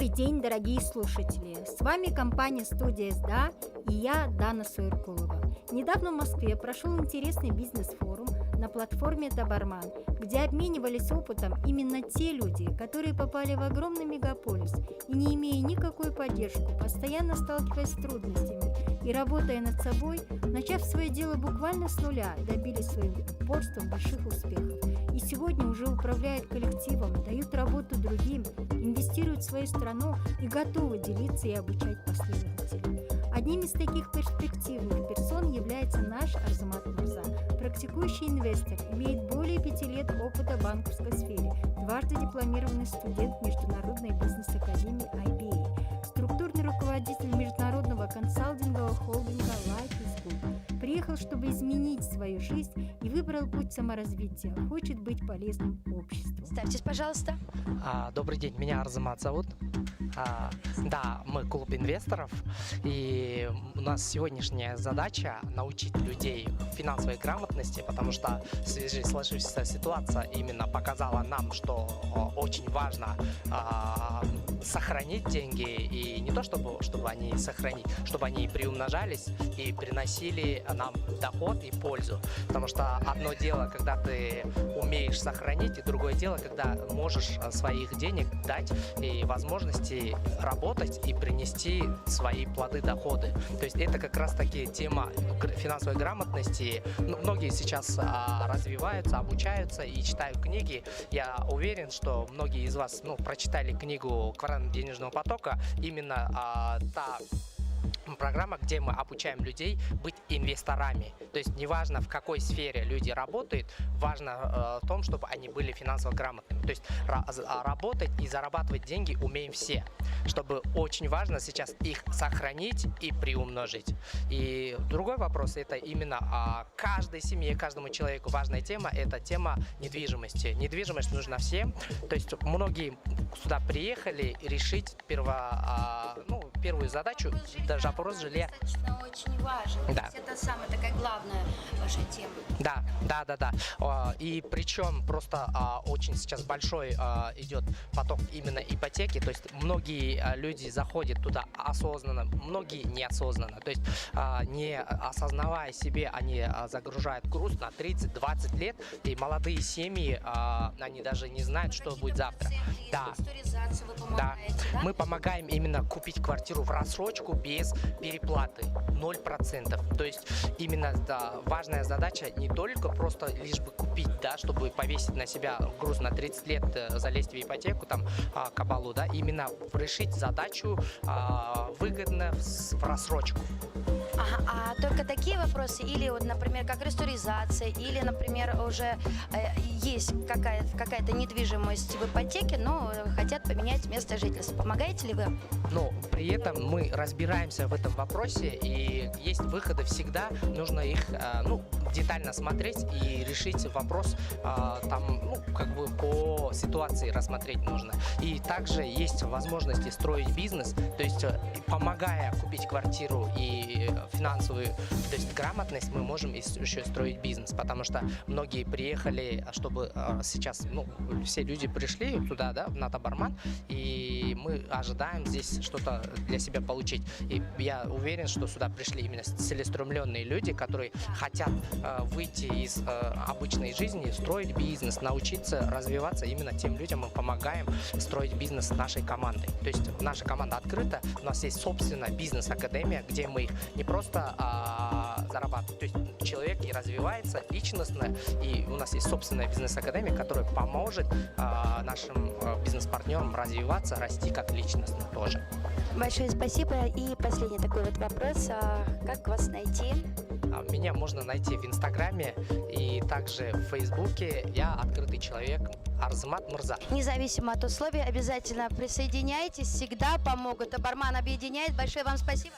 Добрый день, дорогие слушатели! С вами компания «Студия СДА» и я, Дана Суеркулова. Недавно в Москве прошел интересный бизнес-форум на платформе Табарман, где обменивались опытом именно те люди, которые попали в огромный мегаполис и, не имея никакой поддержки, постоянно сталкиваясь с трудностями и работая над собой, начав свое дело буквально с нуля, добились своим упорством больших успехов. И сегодня уже управляют коллективом, дают работу другим, инвестируют в свою страну и готовы делиться и обучать последователей. Одним из таких перспективных персон является наш Арзамат Мурза. Практикующий инвестор, имеет более 5 лет опыта в банковской сфере, дважды дипломированный студент Международной бизнес-академии IBA, структурный руководитель международного консалтингового холдинга Life is Good. Приехал, чтобы изменить свою жизнь и выбрал путь саморазвития. Хочет быть полезным обществу. Представьтесь, пожалуйста. Добрый день, меня Арзамат зовут. Да, мы клуб инвесторов, и у нас сегодняшняя задача научить людей финансовой грамотности, потому что в связи с сложившейся ситуацией именно показала нам, что очень важно сохранить деньги, и не то чтобы они сохранить, чтобы они приумножались и приносили нам доход и пользу. Потому что одно дело, когда ты умеешь сохранить, и другое дело, когда можешь своих денег дать и возможности работать и принести свои плоды, доходы. То есть это как раз таки тема финансовой грамотности. Многие сейчас развиваются, обучаются и читают книги. Я уверен, что многие из вас прочитали книгу «Квадрат денежного потока». Именно та программа, где мы обучаем людей быть инвесторами. То есть неважно, в какой сфере люди работают, важно в том, чтобы они были финансово грамотными. То есть работать и зарабатывать деньги умеем все. Чтобы очень важно сейчас их сохранить и приумножить. И другой вопрос, это именно каждой семье, каждому человеку важная тема, это тема недвижимости. Недвижимость нужна всем. То есть многие сюда приехали решить первую задачу, даже вопрос жилья. Достаточно очень важен. Да. Это самая такая главная ваша тема. Да. И причем просто очень сейчас большой идет поток именно ипотеки. То есть многие люди заходят туда осознанно, многие неосознанно. То есть не осознавая себе, они загружают груз на 30-20 лет. И молодые семьи, они даже не знают, что будет завтра. Да. Вы помогаете, да? Мы помогаем именно купить квартиру в рассрочку без переплаты, 0%. То есть именно важная задача не только просто лишь бы купить, чтобы повесить на себя груз на 30 лет, залезть в ипотеку, кабалу, именно решить задачу выгодно в рассрочку. А только такие вопросы, или вот, например, как реструктуризация, или, например, уже есть какая-то недвижимость в ипотеке, но хотят поменять место жительства. Помогаете ли вы? Но при этом мы разбираемся в этом вопросе, и есть выходы всегда, нужно их детально смотреть и решить вопрос по ситуации рассмотреть нужно. И также есть возможности строить бизнес, то есть помогая купить квартиру и финансовую, то есть грамотность, мы можем еще строить бизнес, потому что многие приехали, чтобы сейчас, все люди пришли туда, на Табарман, и мы ожидаем здесь что-то для себя получить. И я уверен, что сюда пришли именно целеустремленные люди, которые хотят выйти из обычной жизни, строить бизнес, научиться развиваться. Именно тем людям мы помогаем строить бизнес нашей командой. То есть наша команда открыта, у нас есть собственная бизнес-академия, где мы не просто зарабатываем, то есть человек и развивается личностно, и у нас есть собственная бизнес-академия, которая поможет нашим бизнес-партнерам развиваться, расти как личностно тоже. Большое спасибо. И последний такой вот вопрос. Как вас найти? Меня можно найти в Инстаграме и также в Фейсбуке. Я открытый человек, Арзамат Мурза. Независимо от условий, обязательно присоединяйтесь. Всегда помогут. Табарман объединяет. Большое вам спасибо.